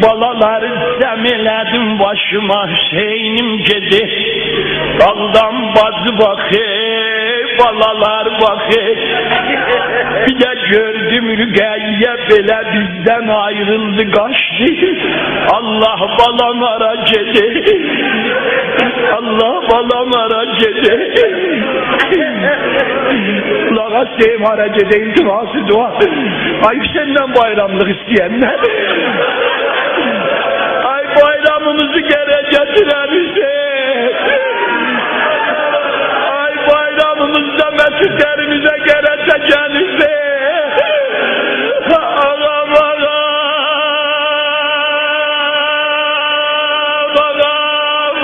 balalar cemiledim başıma Hüseyin'im gedi. Daldan bazı bakır, balalar bakır. Bir de gördüm Rügeyye bile bizden ayrıldı kaçtı. Allah balam ara gedi. Allah balam ara gedi. Lağa sevim ara gedi iltiması dua. Ay senden bayramlık isteyenler. Ay bayramımızı geri getiren Hüseyin. Ay bayramımızda mesutlerimize gelecekten Hüseyin. Ağam ağam. Ağam ağam.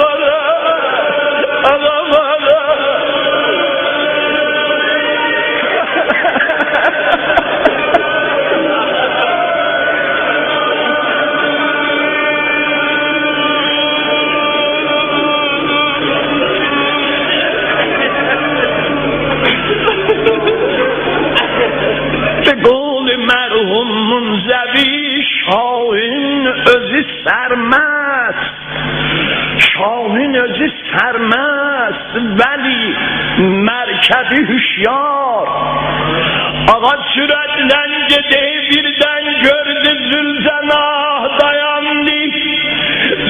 Ağam ağam. Begol merhumun zevi şahın özü sermez. Şahın özü sermez. Veli merkebi hüşyar. Ağaç süratlen gede birden gördü Zülzenah dayandı.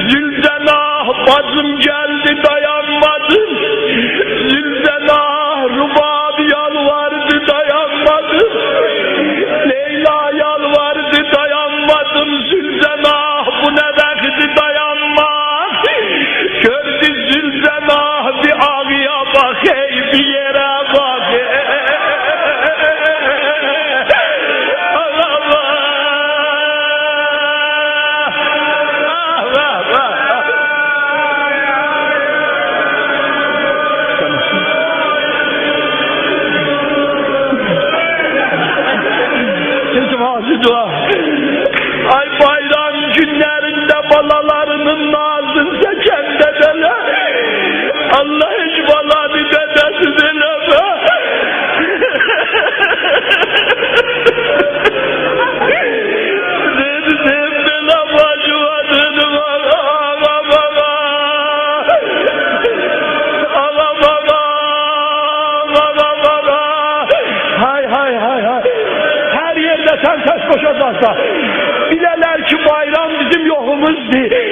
Zülzenah bazım geldi dayanmadı. Zülzenah Rubabi yalvardı dayanmadı. Leyla yalvardı dayanmadım. Zülzenah bu ne vakti dayanmak. Gördü Zülzenah bir ağıya bak ey bir yere bak. Dua. Ay bayram günlerinde balalarının nazını çeken dedeler. Allah hiç balanı dedesi dileme. Dedim bela bacıvadını var. Ağam ağam. Ağam ağam. Ağam ağam. Hay hay hay hay. Her yerde sen ses koşarlarsa bilerler ki bayram bizim yokumuzdu.